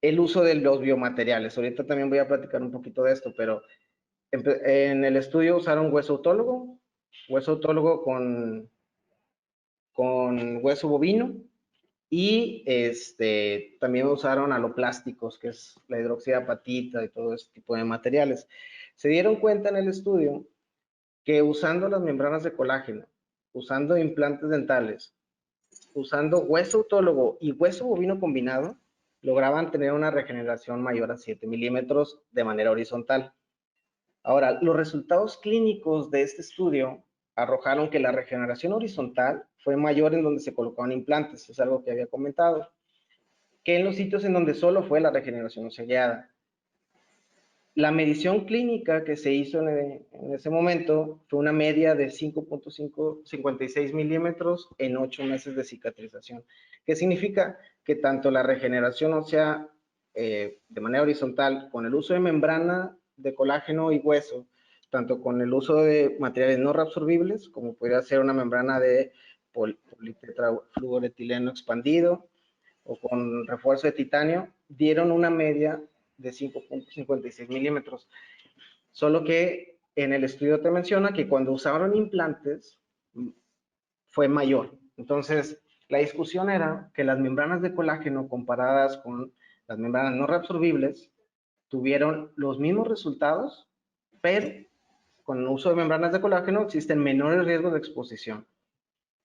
el uso de los biomateriales. Ahorita también voy a platicar un poquito de esto, pero en el estudio usaron hueso autólogo con hueso bovino y también usaron aloplásticos, que es la hidroxiapatita y todo ese tipo de materiales. Se dieron cuenta en el estudio que usando las membranas de colágeno, usando implantes dentales, usando hueso autólogo y hueso bovino combinado, lograban tener una regeneración mayor a 7 milímetros de manera horizontal. Ahora, los resultados clínicos de este estudio arrojaron que la regeneración horizontal fue mayor en donde se colocaban implantes, es algo que había comentado, que en los sitios en donde solo fue la regeneración seriada. La medición clínica que se hizo en ese momento fue una media de 5.56 milímetros en 8 meses de cicatrización, que significa que tanto la regeneración ósea de manera horizontal con el uso de membrana de colágeno y hueso, tanto con el uso de materiales no reabsorbibles, como podría ser una membrana de politetrafluoretileno expandido o con refuerzo de titanio, dieron una media de 5.56 milímetros. Solo que en el estudio te menciona que cuando usaron implantes fue mayor. Entonces, la discusión era que las membranas de colágeno comparadas con las membranas no reabsorbibles tuvieron los mismos resultados, pero con el uso de membranas de colágeno existen menores riesgos de exposición.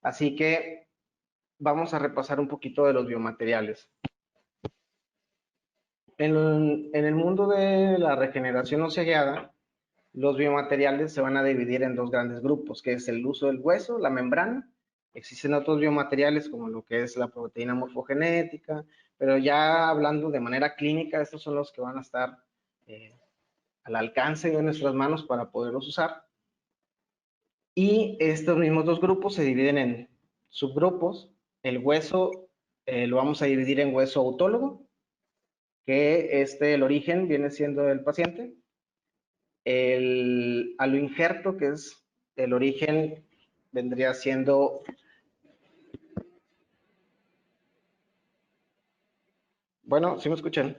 Así que vamos a repasar un poquito de los biomateriales. En el mundo de la regeneración ósea guiada, los biomateriales se van a dividir en dos grandes grupos, que es el uso del hueso, la membrana. Existen otros biomateriales como lo que es la proteína morfogenética, pero ya hablando de manera clínica, estos son los que van a estar al alcance de nuestras manos para poderlos usar. Y estos mismos dos grupos se dividen en subgrupos. El hueso lo vamos a dividir en hueso autólogo, que el origen viene siendo el paciente. El aloinjerto, que es el origen, vendría siendo... Bueno, ¿sí me escuchan?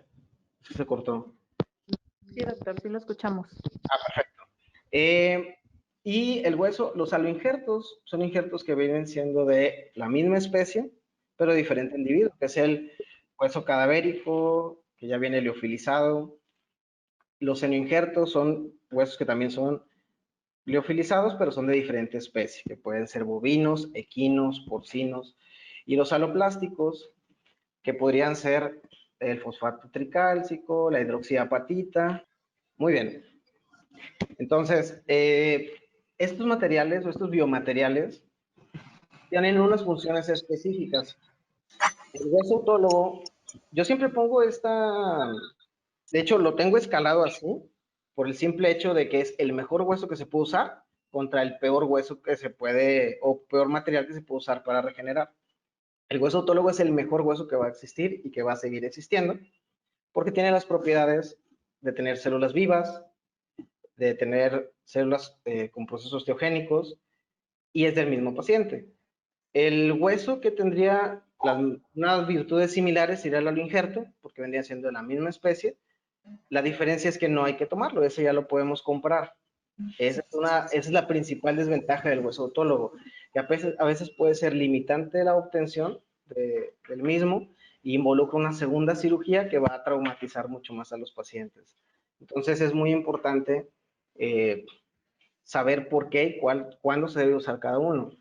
Se cortó. Sí, doctor, sí lo escuchamos. Perfecto. Y el hueso, los aloinjertos, son injertos que vienen siendo de la misma especie, pero de diferente individuo, que es el hueso cadavérico, que ya viene liofilizado. Los senoinjertos son huesos que también son liofilizados, pero son de diferente especie, que pueden ser bovinos, equinos, porcinos, y los aloplásticos, que podrían ser el fosfato tricálcico, la hidroxiapatita. Muy bien. Entonces, estos materiales o estos biomateriales tienen unas funciones específicas. El hueso autólogo, yo siempre pongo de hecho lo tengo escalado así, por el simple hecho de que es el mejor hueso que se puede usar contra el peor hueso que se puede, o peor material que se puede usar para regenerar. El hueso autólogo es el mejor hueso que va a existir y que va a seguir existiendo, porque tiene las propiedades de tener células vivas, de tener células con procesos osteogénicos, y es del mismo paciente. El hueso que tendría unas virtudes similares sería el aloinjerto, porque vendría siendo de la misma especie. La diferencia es que no hay que tomarlo, eso ya lo podemos comprar. Esa es la principal desventaja del hueso autólogo, que a veces puede ser limitante la obtención del mismo y involucra una segunda cirugía que va a traumatizar mucho más a los pacientes. Entonces es muy importante saber por qué y cuándo se debe usar cada uno.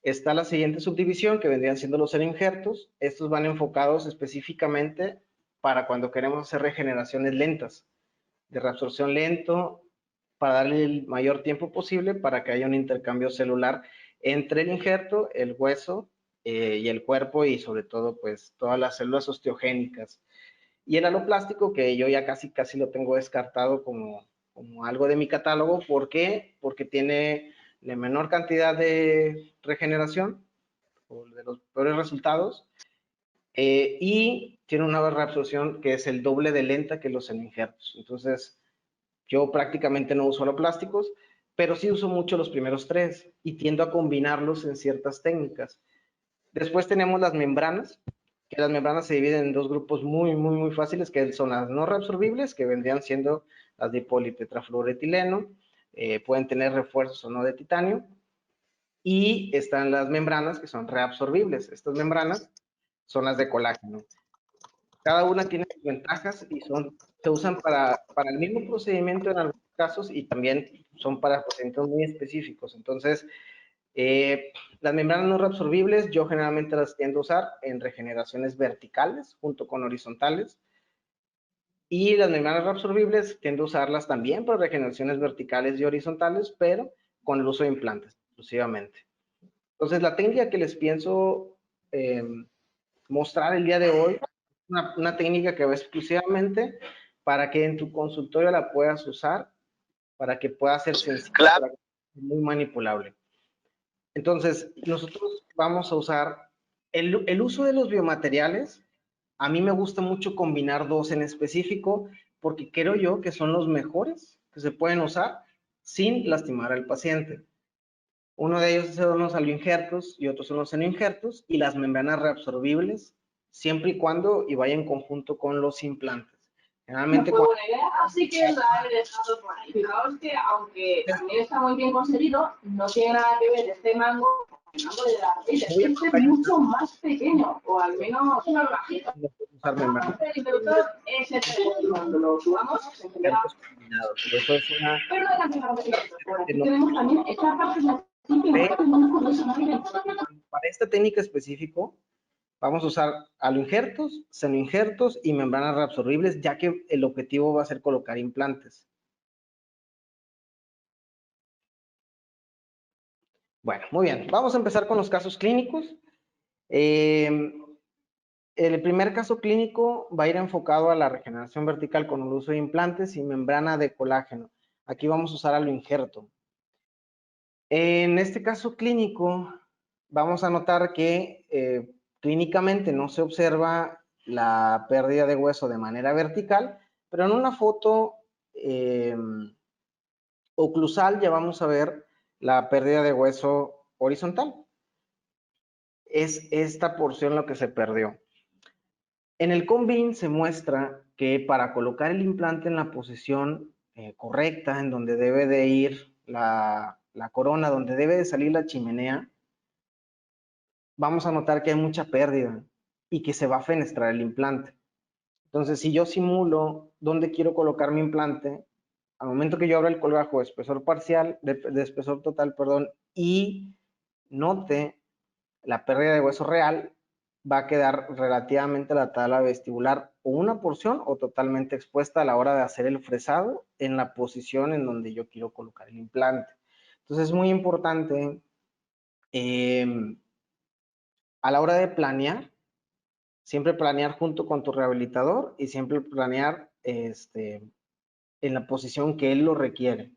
Está la siguiente subdivisión, que vendrían siendo los senoinjertos. Estos van enfocados específicamente para cuando queremos hacer regeneraciones lentas, de reabsorción lento, para darle el mayor tiempo posible para que haya un intercambio celular entre el injerto, el hueso y el cuerpo, y sobre todo pues todas las células osteogénicas. Y el aloplástico, que yo ya casi lo tengo descartado como algo de mi catálogo. ¿Por qué? Porque tiene la menor cantidad de regeneración, o de los peores resultados, y tiene una reabsorción que es el doble de lenta que los senoinjertos. Entonces, yo prácticamente no uso aloplásticos, pero sí uso mucho los primeros tres y tiendo a combinarlos en ciertas técnicas. Después tenemos las membranas, que las membranas se dividen en dos grupos muy fáciles, que son las no reabsorbibles, que vendrían siendo las de politetrafluoretileno, pueden tener refuerzos o no de titanio, y están las membranas que son reabsorbibles. Estas membranas son las de colágeno. Cada una tiene sus ventajas y se usan para el mismo procedimiento en algunos casos y también son para procedimientos muy específicos. Entonces, las membranas no reabsorbibles yo generalmente las tiendo a usar en regeneraciones verticales junto con horizontales, y las membranas reabsorbibles tiendo a usarlas también para regeneraciones verticales y horizontales, pero con el uso de implantes exclusivamente. Entonces, la técnica que les pienso eh, mostrar el día de hoy, una técnica que va exclusivamente para que en tu consultorio la puedas usar, para que pueda ser sencilla, claro, para que sea muy manipulable. Entonces, nosotros vamos a usar el uso de los biomateriales. A mí me gusta mucho combinar dos en específico, porque creo yo que son los mejores que se pueden usar sin lastimar al paciente. Uno de ellos son los aloinjertos y otros son los senoinjertos, y las membranas reabsorbibles, siempre y cuando y vaya en conjunto con los implantes. Generalmente, no fue buena idea, así que la he dejado por ahí. Fijaos que, aunque también está muy bien conseguido, no tiene nada que ver este mango con el mango de la raíz. Este es mucho más pequeño, o al menos más bajito. usar membranas Ese cuando lo subamos, se genera. combinados. Y eso es una... Pero no por aquí tenemos también esta parte para esta técnica específico, vamos a usar aloinjertos, senoinjertos y membranas reabsorbibles, ya que el objetivo va a ser colocar implantes. Bueno, muy bien. Vamos a empezar con los casos clínicos. El primer caso clínico va a ir enfocado a la regeneración vertical con el uso de implantes y membrana de colágeno. Aquí vamos a usar aloinjerto. En este caso clínico, vamos a notar que clínicamente no se observa la pérdida de hueso de manera vertical, pero en una foto oclusal ya vamos a ver la pérdida de hueso horizontal. Es esta porción lo que se perdió. En el CONBIN se muestra que para colocar el implante en la posición correcta, en donde debe de ir la corona, donde debe de salir la chimenea, vamos a notar que hay mucha pérdida y que se va a fenestrar el implante. Entonces, si yo simulo dónde quiero colocar mi implante, al momento que yo abra el colgajo de espesor parcial, de espesor total, perdón, y note la pérdida de hueso real, va a quedar relativamente la tabla vestibular o una porción o totalmente expuesta a la hora de hacer el fresado en la posición en donde yo quiero colocar el implante. Entonces, es muy importante a la hora de planear, siempre planear junto con tu rehabilitador y siempre planear en la posición que él lo requiere.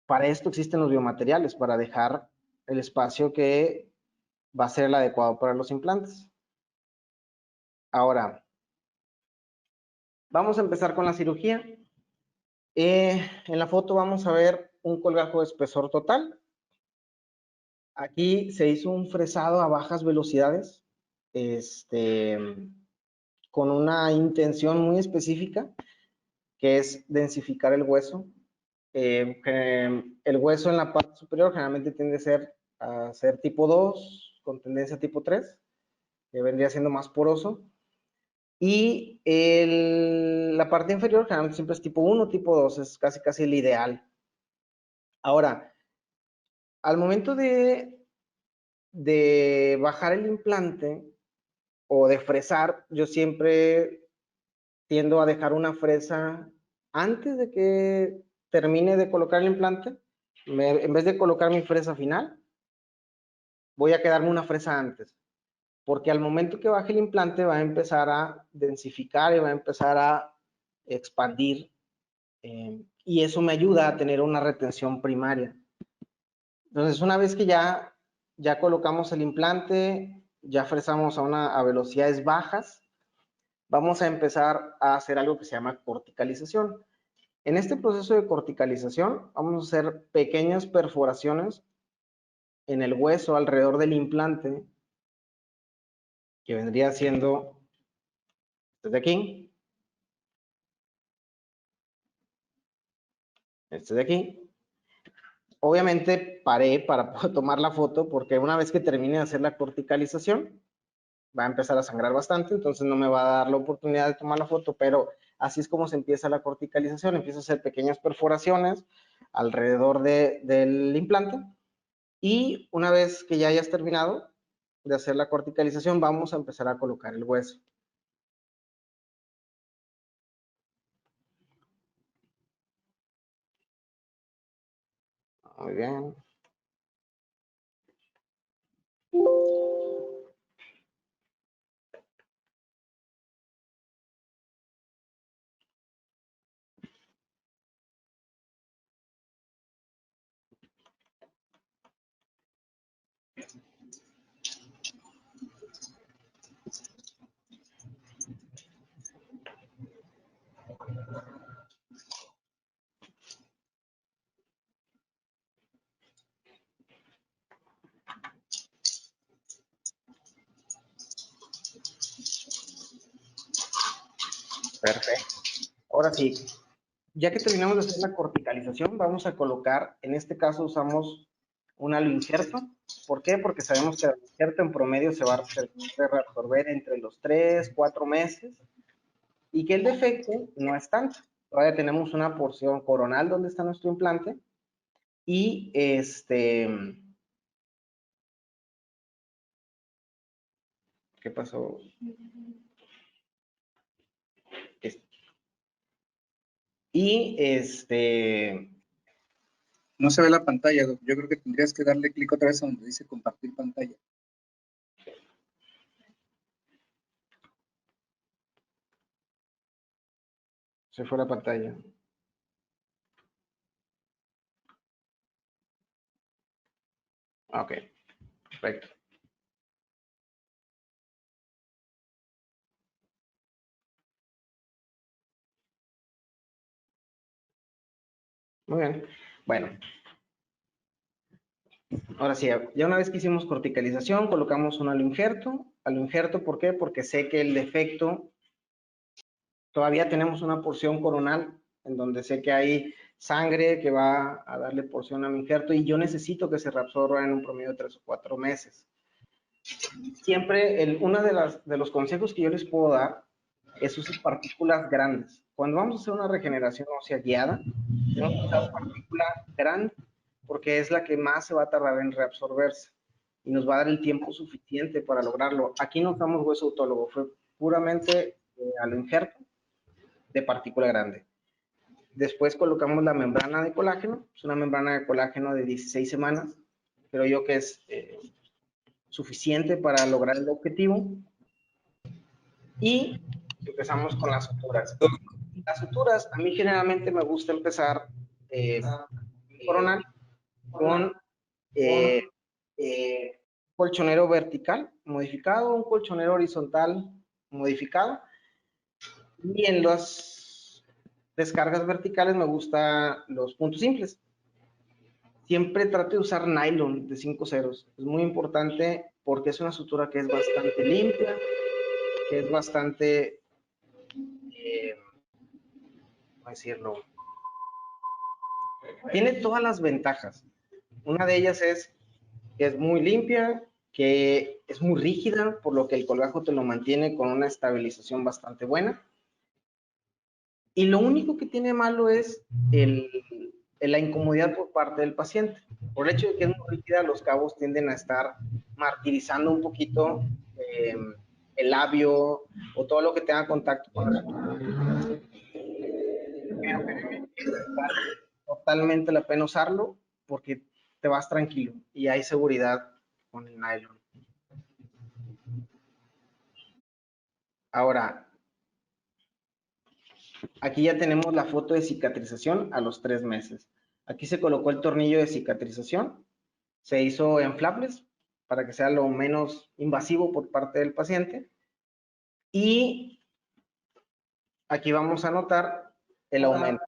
Para esto existen los biomateriales, para dejar el espacio que va a ser el adecuado para los implantes. Ahora, vamos a empezar con la cirugía. En la foto vamos a ver un colgajo de espesor total. Aquí se hizo un fresado a bajas velocidades, con una intención muy específica, que es densificar el hueso. El hueso en la parte superior generalmente tiende a ser tipo 2, con tendencia tipo 3, que vendría siendo más poroso. Y la parte inferior generalmente siempre es tipo 1, tipo 2, es casi el ideal. Ahora, al momento de bajar el implante o de fresar, yo siempre tiendo a dejar una fresa antes de que termine de colocar el implante. En vez de colocar mi fresa final, voy a quedarme una fresa antes, porque al momento que baje el implante va a empezar a densificar y va a empezar a expandir, y eso me ayuda a tener una retención primaria. Entonces, una vez que ya colocamos el implante, ya fresamos a velocidades bajas, vamos a empezar a hacer algo que se llama corticalización. En este proceso de corticalización vamos a hacer pequeñas perforaciones en el hueso alrededor del implante que vendría siendo este de aquí, este de aquí. Obviamente paré para poder tomar la foto porque una vez que termine de hacer la corticalización, va a empezar a sangrar bastante, entonces no me va a dar la oportunidad de tomar la foto, pero así es como se empieza la corticalización. Empieza a hacer pequeñas perforaciones alrededor del implante y una vez que ya hayas terminado de hacer la corticalización, vamos a empezar a colocar el hueso. Muy bien. Perfecto. Ahora sí, ya que terminamos de hacer la corticalización, vamos a colocar, en este caso usamos un aloinjerto. ¿Por qué? Porque sabemos que el aloinjerto en promedio se va a reabsorber entre los 3, 4 meses y que el defecto no es tanto. Todavía tenemos una porción coronal donde está nuestro implante y ¿qué pasó? Y no se ve la pantalla, Doc. Yo creo que tendrías que darle clic otra vez a donde dice compartir pantalla. Se fue la pantalla. Ok, perfecto. Muy bien. Bueno. Ahora sí, ya una vez que hicimos corticalización, colocamos un aloinjerto. Aloinjerto, ¿por qué? Porque sé que el defecto, todavía tenemos una porción coronal en donde sé que hay sangre que va a darle porción a mi injerto y yo necesito que se reabsorba en un promedio de 3 o 4 meses. Siempre, uno de los consejos que yo les puedo dar es usar partículas grandes. Cuando vamos a hacer una regeneración ósea guiada, tenemos que usar partícula grande porque es la que más se va a tardar en reabsorberse y nos va a dar el tiempo suficiente para lograrlo. Aquí no usamos hueso autólogo, fue puramente a lo injerto de partícula grande. Después colocamos la membrana de colágeno, es una membrana de colágeno de 16 semanas, creo yo que es suficiente para lograr el objetivo. Y empezamos con las suturas. Las suturas, a mí generalmente me gusta empezar coronal con colchonero vertical modificado, un colchonero horizontal modificado. Y en las descargas verticales me gustan los puntos simples. Siempre trato de usar nylon de 5 ceros. Es muy importante porque es una sutura que es bastante limpia, que es bastante, ¿cómo decirlo? Tiene todas las ventajas. Una de ellas es que es muy limpia, que es muy rígida, por lo que el colgajo te lo mantiene con una estabilización bastante buena. Y lo único que tiene malo es la incomodidad por parte del paciente. Por el hecho de que es muy rígida, los cabos tienden a estar martirizando un poquito el labio o todo lo que tenga contacto con la sutura. Pero vale totalmente la pena usarlo porque te vas tranquilo y hay seguridad con el nylon. Ahora, aquí ya tenemos la foto de cicatrización a los 3 meses. Aquí se colocó el tornillo de cicatrización, se hizo en flapless para que sea lo menos invasivo por parte del paciente. Y aquí vamos a notar el aumento.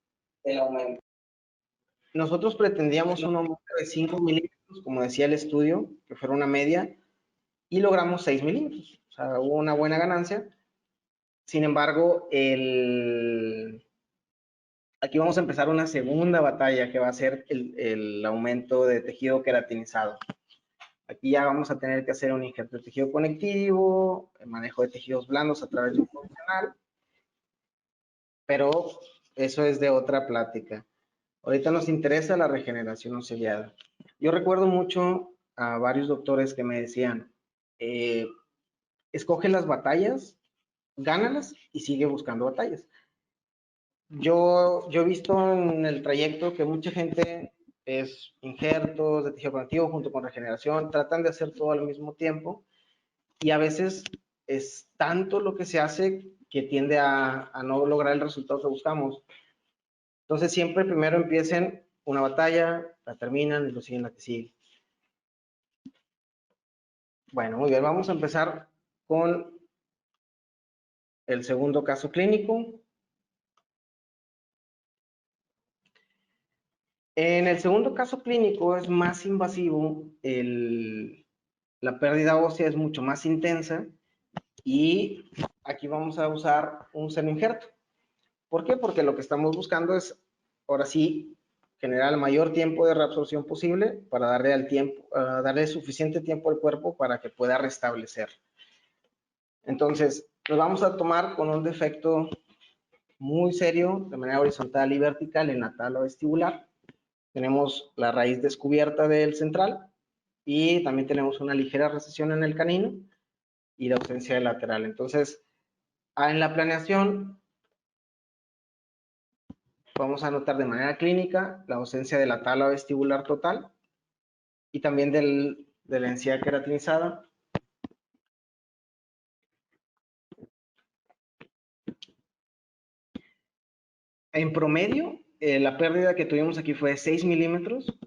Nosotros pretendíamos un aumento de 5 milímetros, como decía el estudio, que fuera una media, y logramos 6 milímetros. O sea, hubo una buena ganancia. Sin embargo, aquí vamos a empezar una segunda batalla que va a ser el aumento de tejido queratinizado. Aquí ya vamos a tener que hacer un injerto de tejido conectivo, el manejo de tejidos blandos a través de un funcional, pero eso es de otra plática. Ahorita nos interesa la regeneración ciliada. Yo recuerdo mucho a varios doctores que me decían, escoge las batallas, gánalas y sigue buscando batallas. Yo he visto en el trayecto que mucha gente es injertos de tejido conectivo junto con regeneración, tratan de hacer todo al mismo tiempo y a veces es tanto lo que se hace que tiende a no lograr el resultado que buscamos. Entonces siempre primero empiecen una batalla, la terminan y lo siguen la que sigue. Bueno, muy bien, vamos a empezar con el segundo caso clínico. En el segundo caso clínico es más invasivo, la pérdida ósea es mucho más intensa y aquí vamos a usar un seno injerto. ¿Por qué? Porque lo que estamos buscando es, ahora sí, generar el mayor tiempo de reabsorción posible para darle suficiente tiempo al cuerpo para que pueda restablecer. Entonces, nos vamos a tomar con un defecto muy serio de manera horizontal y vertical en la tabla vestibular. Tenemos la raíz descubierta del central y también tenemos una ligera recesión en el canino y la ausencia de lateral. Entonces, en la planeación vamos a notar de manera clínica la ausencia de la tabla vestibular total y también de la encía queratinizada. En promedio, la pérdida que tuvimos aquí fue de 6 milímetros.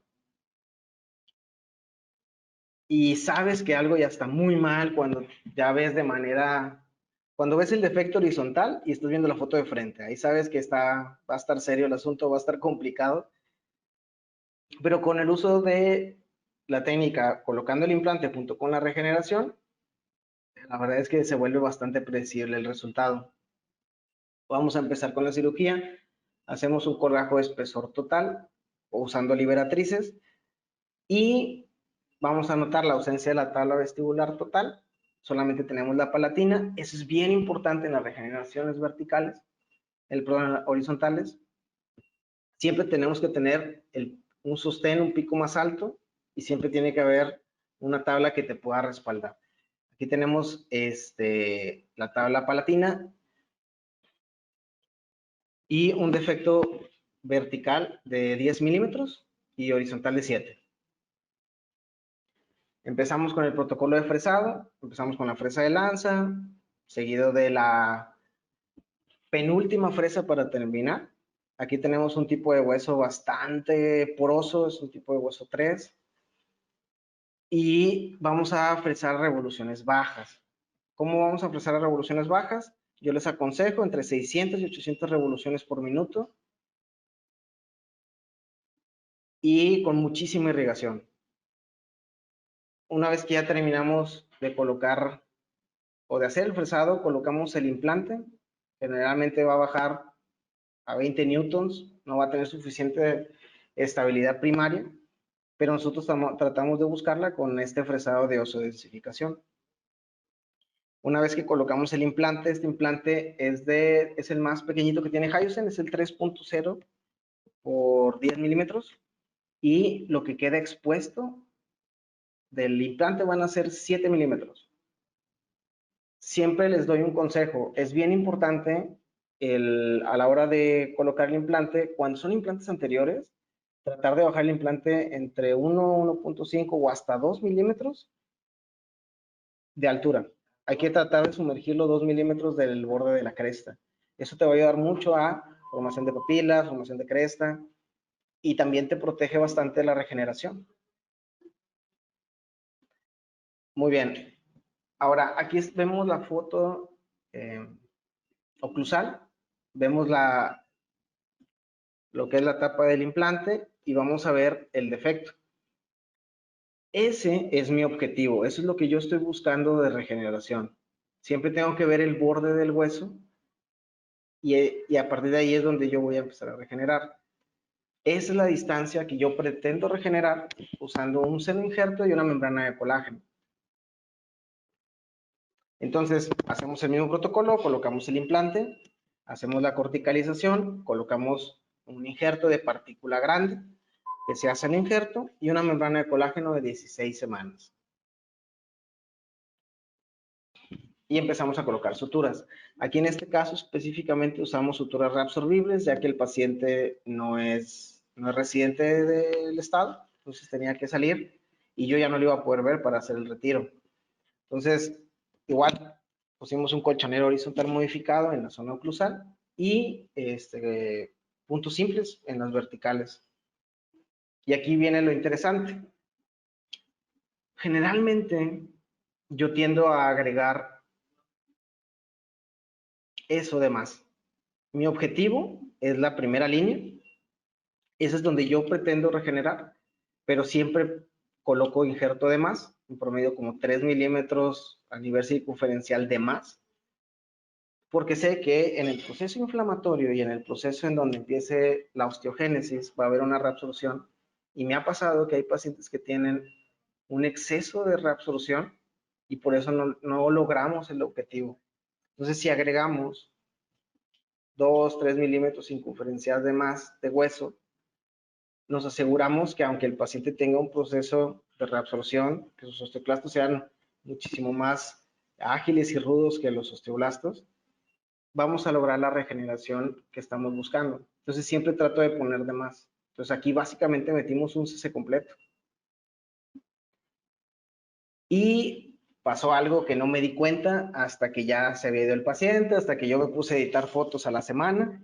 Y sabes que algo ya está muy mal cuando ya ves cuando ves el defecto horizontal y estás viendo la foto de frente. Ahí sabes que va a estar serio el asunto, va a estar complicado. Pero con el uso de la técnica, colocando el implante junto con la regeneración, la verdad es que se vuelve bastante predecible el resultado. Vamos a empezar con la cirugía. Hacemos un corrajo de espesor total usando liberatrices y vamos a notar la ausencia de la tabla vestibular total. Solamente tenemos la palatina. Eso es bien importante en las regeneraciones verticales, horizontales. Siempre tenemos que tener un sostén, un pico más alto y siempre tiene que haber una tabla que te pueda respaldar. Aquí tenemos la tabla palatina y un defecto vertical de 10 milímetros y horizontal de 7. Empezamos con el protocolo de fresado, empezamos con la fresa de lanza, seguido de la penúltima fresa para terminar. Aquí tenemos un tipo de hueso bastante poroso, es un tipo de hueso 3. Y vamos a fresar revoluciones bajas. ¿Cómo vamos a fresar revoluciones bajas? Yo les aconsejo entre 600 y 800 revoluciones por minuto y con muchísima irrigación. Una vez que ya terminamos de colocar o de hacer el fresado, colocamos el implante. Generalmente va a bajar a 20 newtons, no va a tener suficiente estabilidad primaria, pero nosotros tratamos de buscarla con este fresado de osodensificación. Una vez que colocamos el implante, este implante es el más pequeñito que tiene Hyoscene, es el 3.0 por 10 milímetros, y lo que queda expuesto del implante van a ser 7 milímetros. Siempre les doy un consejo, es bien importante a la hora de colocar el implante, cuando son implantes anteriores, tratar de bajar el implante entre 1, 1.5 o hasta 2 milímetros de altura. Hay que tratar de sumergirlo 2 milímetros del borde de la cresta. Eso te va a ayudar mucho a formación de papilas, formación de cresta, y también te protege bastante la regeneración. Muy bien. Ahora, aquí vemos la foto oclusal. Vemos lo que es la tapa del implante y vamos a ver el defecto. Ese es mi objetivo. Eso es lo que yo estoy buscando de regeneración. Siempre tengo que ver el borde del hueso y a partir de ahí es donde yo voy a empezar a regenerar. Esa es la distancia que yo pretendo regenerar usando un seno injerto y una membrana de colágeno. Entonces, hacemos el mismo protocolo, colocamos el implante, hacemos la corticalización, colocamos un injerto de partícula grande, que se hace el injerto, y una membrana de colágeno de 16 semanas. Y empezamos a colocar suturas. Aquí en este caso específicamente usamos suturas reabsorbibles, ya que el paciente no es residente del estado, entonces tenía que salir y yo ya no lo iba a poder ver para hacer el retiro. Entonces, igual pusimos un colchonero horizontal modificado en la zona oclusal y puntos simples en las verticales. Y aquí viene lo interesante. Generalmente yo tiendo a agregar eso de más. Mi objetivo es la primera línea. Esa es donde yo pretendo regenerar, pero siempre coloco injerto de más, en promedio como 3 milímetros a nivel circunferencial de más, porque sé que en el proceso inflamatorio y en el proceso en donde empiece la osteogénesis va a haber una reabsorción, y me ha pasado que hay pacientes que tienen un exceso de reabsorción y por eso no logramos el objetivo. Entonces, si agregamos 2, 3 milímetros circunferenciales de más de hueso, nos aseguramos que aunque el paciente tenga un proceso de reabsorción, que sus osteoclastos sean muchísimo más ágiles y rudos que los osteoblastos, vamos a lograr la regeneración que estamos buscando. Entonces siempre trato de poner de más. Entonces aquí básicamente metimos un cese completo. Y pasó algo que no me di cuenta hasta que ya se había ido el paciente, hasta que yo me puse a editar fotos a la semana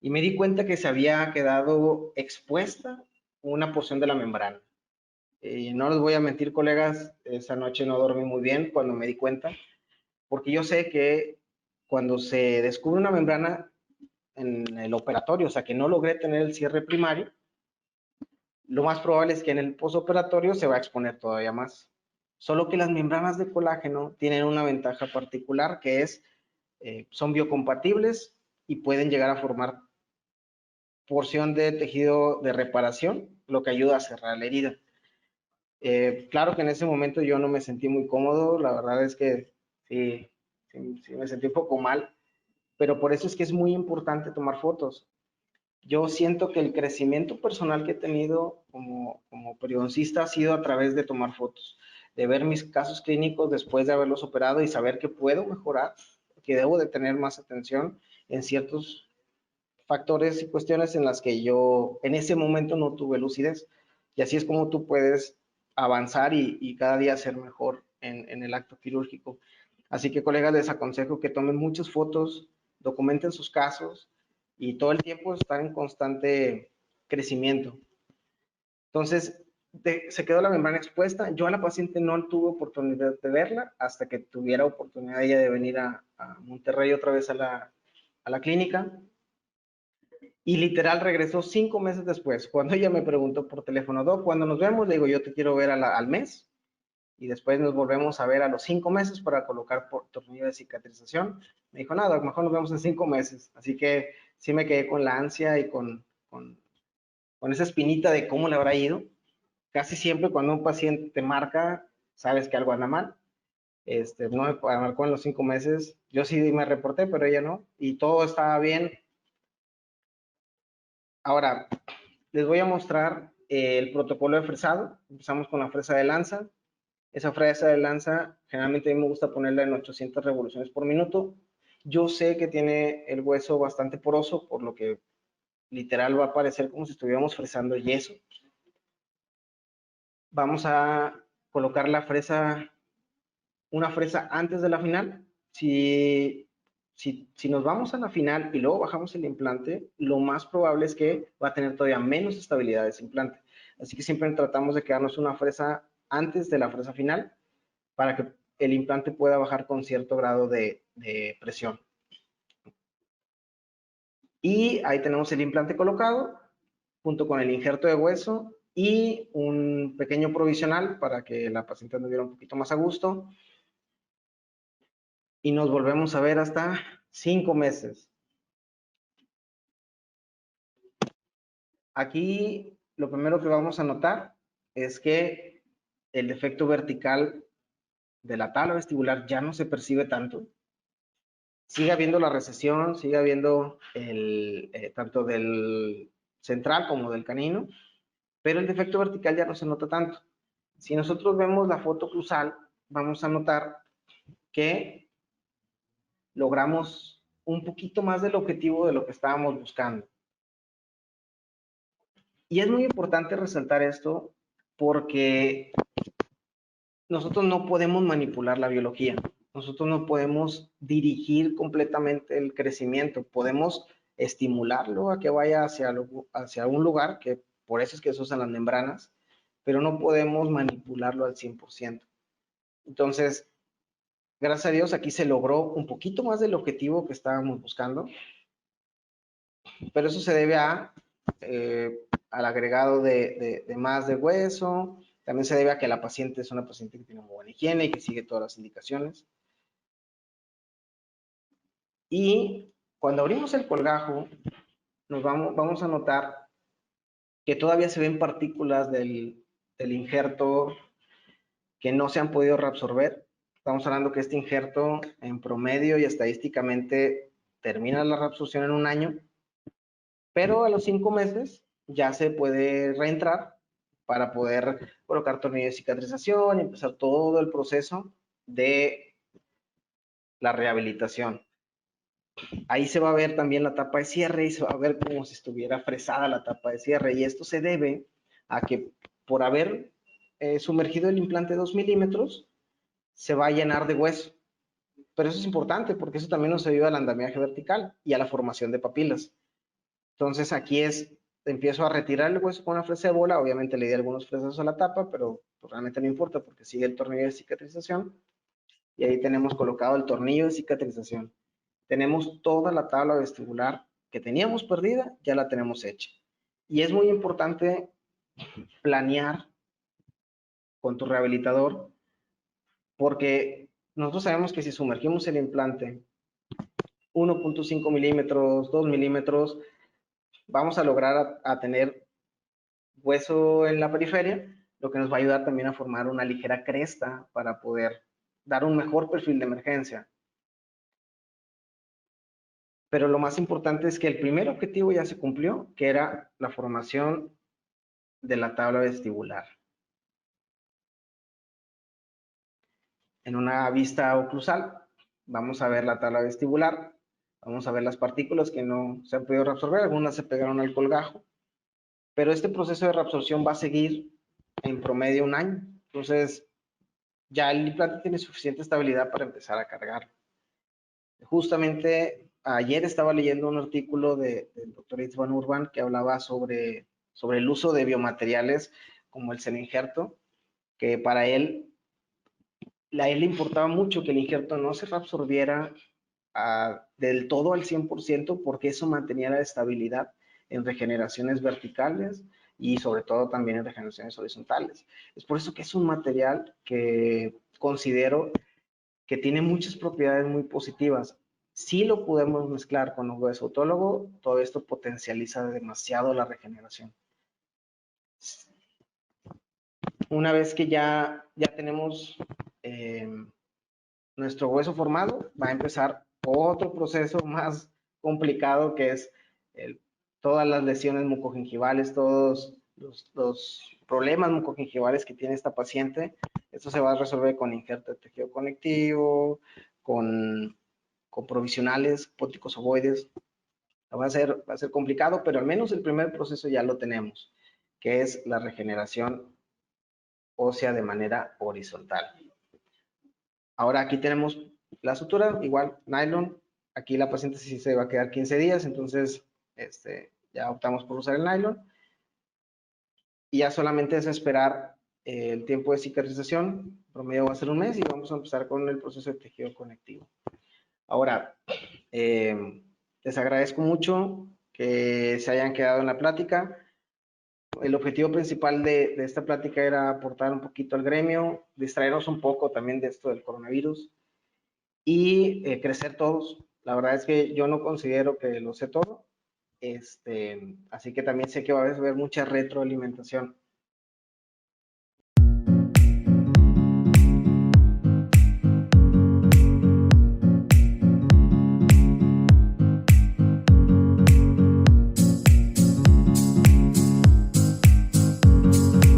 y me di cuenta que se había quedado expuesta una porción de la membrana. No les voy a mentir, colegas, esa noche no dormí muy bien cuando me di cuenta, porque yo sé que cuando se descubre una membrana en el operatorio, o sea, que no logré tener el cierre primario, lo más probable es que en el postoperatorio se va a exponer todavía más. Solo que las membranas de colágeno tienen una ventaja particular, que es, son biocompatibles y pueden llegar a formar porción de tejido de reparación, lo que ayuda a cerrar la herida. Claro que en ese momento yo no me sentí muy cómodo, la verdad es que sí me sentí un poco mal, pero por eso es que es muy importante tomar fotos. Yo siento que el crecimiento personal que he tenido como periodoncista ha sido a través de tomar fotos, de ver mis casos clínicos después de haberlos operado y saber que puedo mejorar, que debo de tener más atención en ciertos factores y cuestiones en las que yo en ese momento no tuve lucidez. Y así es como tú puedes avanzar y cada día ser mejor en el acto quirúrgico. Así que, colegas, les aconsejo que tomen muchas fotos, documenten sus casos y todo el tiempo estar en constante crecimiento. Entonces, se quedó la membrana expuesta. Yo a la paciente no tuve oportunidad de verla hasta que tuviera oportunidad ella de venir a Monterrey otra vez a la clínica. Y literal regresó 5 meses después. Cuando ella me preguntó por teléfono, Doc, ¿cuándo nos vemos? Le digo, yo te quiero ver al mes. Y después nos volvemos a ver a los 5 meses para colocar por tornillo de cicatrización. Me dijo, nada, mejor nos vemos en 5 meses. Así que sí me quedé con la ansia y con esa espinita de cómo le habrá ido. Casi siempre cuando un paciente te marca, sabes que algo anda mal. No me marcó en los 5 meses. Yo sí me reporté, pero ella no. Y todo estaba bien. Ahora, les voy a mostrar el protocolo de fresado. Empezamos con la fresa de lanza. Esa fresa de lanza, generalmente a mí me gusta ponerla en 800 revoluciones por minuto. Yo sé que tiene el hueso bastante poroso, por lo que literal va a parecer como si estuviéramos fresando yeso. Vamos a colocar la fresa, una fresa antes de la final. Si nos vamos a la final y luego bajamos el implante, lo más probable es que va a tener todavía menos estabilidad ese implante. Así que siempre tratamos de quedarnos una fresa antes de la fresa final para que el implante pueda bajar con cierto grado de presión. Y ahí tenemos el implante colocado, junto con el injerto de hueso y un pequeño provisional para que la paciente anduviera un poquito más a gusto. y nos volvemos a ver hasta 5 meses. Aquí lo primero que vamos a notar es que el defecto vertical de la tabla vestibular ya no se percibe tanto. Sigue habiendo la recesión, sigue habiendo tanto del central como del canino, pero el defecto vertical ya no se nota tanto. Si nosotros vemos la foto cruzal, vamos a notar que logramos un poquito más del objetivo de lo que estábamos buscando. Y es muy importante resaltar esto porque nosotros no podemos manipular la biología. Nosotros no podemos dirigir completamente el crecimiento. Podemos estimularlo a que vaya hacia un lugar, que por eso es que se usan las membranas, pero no podemos manipularlo al 100%. Entonces, gracias a Dios, aquí se logró un poquito más del objetivo que estábamos buscando, pero eso se debe al agregado de más de hueso. También se debe a que la paciente es una paciente que tiene muy buena higiene y que sigue todas las indicaciones. Y cuando abrimos el colgajo, vamos a notar que todavía se ven partículas del injerto que no se han podido reabsorber. Estamos hablando que este injerto en promedio y estadísticamente termina la reabsorción en 1 año, pero a los 5 meses ya se puede reentrar para poder colocar tornillo de cicatrización y empezar todo el proceso de la rehabilitación. Ahí se va a ver también la tapa de cierre y se va a ver como si estuviera fresada la tapa de cierre, y esto se debe a que por haber sumergido el implante 2 milímetros se va a llenar de hueso. Pero eso es importante porque eso también nos ayuda al andamiaje vertical y a la formación de papilas. Entonces aquí empiezo a retirar el hueso con una fresa de bola. Obviamente le di algunos fresazos a la tapa, pero pues realmente no importa porque sigue el tornillo de cicatrización. Y ahí tenemos colocado el tornillo de cicatrización. Tenemos toda la tabla vestibular que teníamos perdida, ya la tenemos hecha. Y es muy importante planear con tu rehabilitador, porque nosotros sabemos que si sumergimos el implante 1.5 milímetros, 2 milímetros, vamos a lograr a tener hueso en la periferia, lo que nos va a ayudar también a formar una ligera cresta para poder dar un mejor perfil de emergencia. Pero lo más importante es que el primer objetivo ya se cumplió, que era la formación de la tabla vestibular. En una vista oclusal, vamos a ver la tabla vestibular, vamos a ver las partículas que no se han podido reabsorber, algunas se pegaron al colgajo, pero este proceso de reabsorción va a seguir en promedio 1 año. Entonces, ya el implante tiene suficiente estabilidad para empezar a cargar. Justamente ayer estaba leyendo un artículo del doctor Itz Van Urban que hablaba sobre el uso de biomateriales como el semi-injerto, que para él, a él le importaba mucho que el injerto no se reabsorbiera del todo al 100%, porque eso mantenía la estabilidad en regeneraciones verticales y sobre todo también en regeneraciones horizontales. Es por eso que es un material que considero que tiene muchas propiedades muy positivas. Si lo podemos mezclar con un hueso autólogo, todo esto potencializa demasiado la regeneración. Una vez que ya tenemos nuestro hueso formado, va a empezar otro proceso más complicado, que es todas las lesiones mucogingivales, todos los problemas mucogingivales que tiene esta paciente. Esto se va a resolver con injerto de tejido conectivo, con provisionales, póticos ovoides. Va a ser complicado, pero al menos el primer proceso ya lo tenemos, que es la regeneración ósea de manera horizontal. Ahora aquí tenemos la sutura, igual nylon. Aquí la paciente sí se va a quedar 15 días, entonces ya optamos por usar el nylon. Y ya solamente es esperar el tiempo de cicatrización, promedio va a ser 1 mes, y vamos a empezar con el proceso de tejido conectivo. Ahora, les agradezco mucho que se hayan quedado en la plática. El objetivo principal de esta plática era aportar un poquito al gremio, distraernos un poco también de esto del coronavirus. y crecer todos. La verdad es que yo no considero que lo sé todo, así que también sé que va a haber mucha retroalimentación.